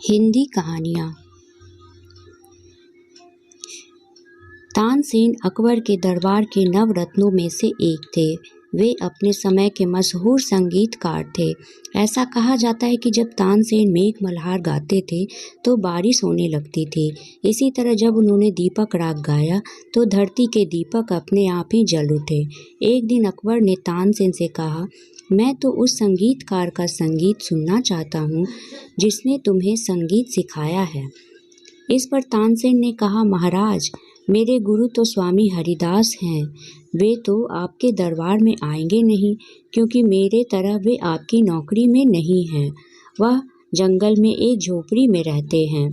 हिंदी कहानियाँ। तानसेन अकबर के दरबार के नवरत्नों में से एक थे। वे अपने समय के मशहूर संगीतकार थे। ऐसा कहा जाता है कि जब तानसेन मेघ मल्हार गाते थे तो बारिश होने लगती थी। इसी तरह जब उन्होंने दीपक राग गाया तो धरती के दीपक अपने आप ही जल उठे। एक दिन अकबर ने तानसेन से कहा, मैं तो उस संगीतकार का संगीत सुनना चाहता हूँ जिसने तुम्हें संगीत सिखाया है। इस पर तानसेन ने कहा, महाराज, मेरे गुरु तो स्वामी हरिदास हैं। वे तो आपके दरबार में आएंगे नहीं, क्योंकि मेरे तरह वे आपकी नौकरी में नहीं हैं। वह जंगल में एक झोपड़ी में रहते हैं।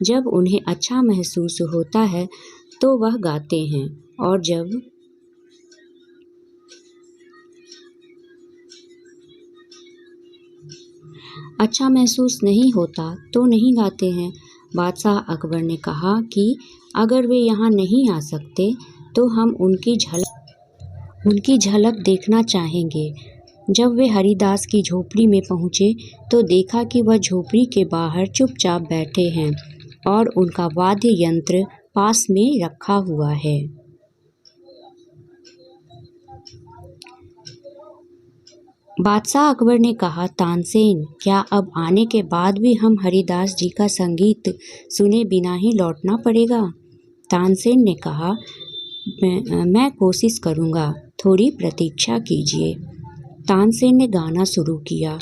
जब उन्हें अच्छा महसूस होता है तो वह गाते हैं, और जब अच्छा महसूस नहीं होता तो नहीं गाते हैं। बादशाह अकबर ने कहा कि अगर वे यहाँ नहीं आ सकते तो हम उनकी झलक देखना चाहेंगे। जब वे हरिदास की झोपड़ी में पहुँचे तो देखा कि वह झोपड़ी के बाहर चुपचाप बैठे हैं और उनका वाद्य यंत्र पास में रखा हुआ है। बादशाह अकबर ने कहा, तानसेन, क्या अब आने के बाद भी हम हरिदास जी का संगीत सुने बिना ही लौटना पड़ेगा? तानसेन ने कहा, मैं कोशिश करूँगा, थोड़ी प्रतीक्षा कीजिए। तानसेन ने गाना शुरू किया।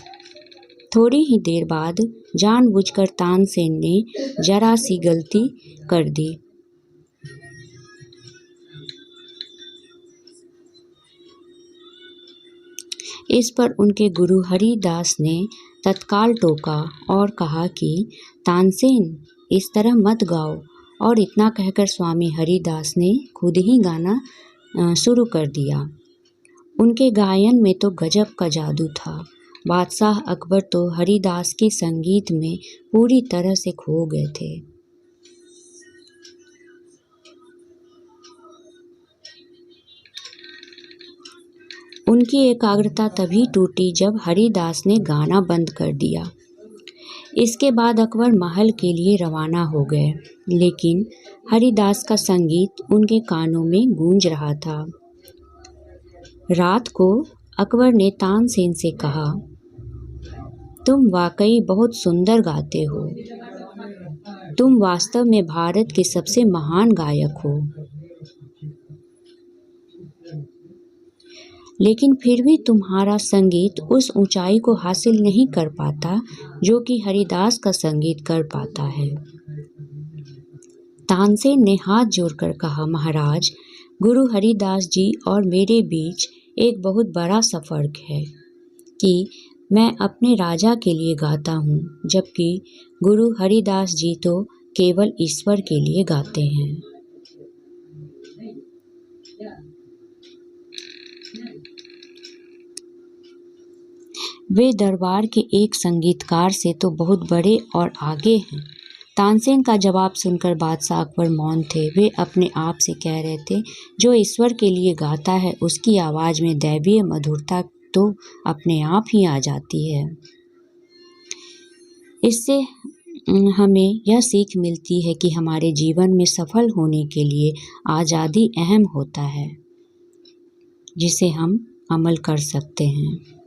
थोड़ी ही देर बाद जानबूझकर तानसेन ने जरा सी गलती कर दी। इस पर उनके गुरु हरिदास ने तत्काल टोका और कहा कि तानसेन, इस तरह मत गाओ। और इतना कहकर स्वामी हरिदास ने खुद ही गाना शुरू कर दिया। उनके गायन में तो गजब का जादू था। बादशाह अकबर तो हरिदास के संगीत में पूरी तरह से खो गए थे। उनकी एकाग्रता तभी टूटी जब हरिदास ने गाना बंद कर दिया। इसके बाद अकबर महल के लिए रवाना हो गए, लेकिन हरिदास का संगीत उनके कानों में गूंज रहा था। रात को अकबर ने तानसेन से कहा, तुम वाकई बहुत सुंदर गाते हो। तुम वास्तव में भारत के सबसे महान गायक हो। लेकिन फिर भी तुम्हारा संगीत उस ऊंचाई को हासिल नहीं कर पाता जो कि हरिदास का संगीत कर पाता है। तानसेन ने हाथ जोड़कर कहा, महाराज, गुरु हरिदास जी और मेरे बीच एक बहुत बड़ा सा फर्क है कि मैं अपने राजा के लिए गाता हूँ, जबकि गुरु हरिदास जी तो केवल ईश्वर के लिए गाते हैं। वे दरबार के एक संगीतकार से तो बहुत बड़े और आगे हैं। तानसेन का जवाब सुनकर बादशाह अकबर मौन थे। वे अपने आप से कह रहे थे, जो ईश्वर के लिए गाता है उसकी आवाज़ में दैवीय मधुरता तो अपने आप ही आ जाती है। इससे हमें यह सीख मिलती है कि हमारे जीवन में सफल होने के लिए आज़ादी अहम होता है, जिसे हम अमल कर सकते हैं।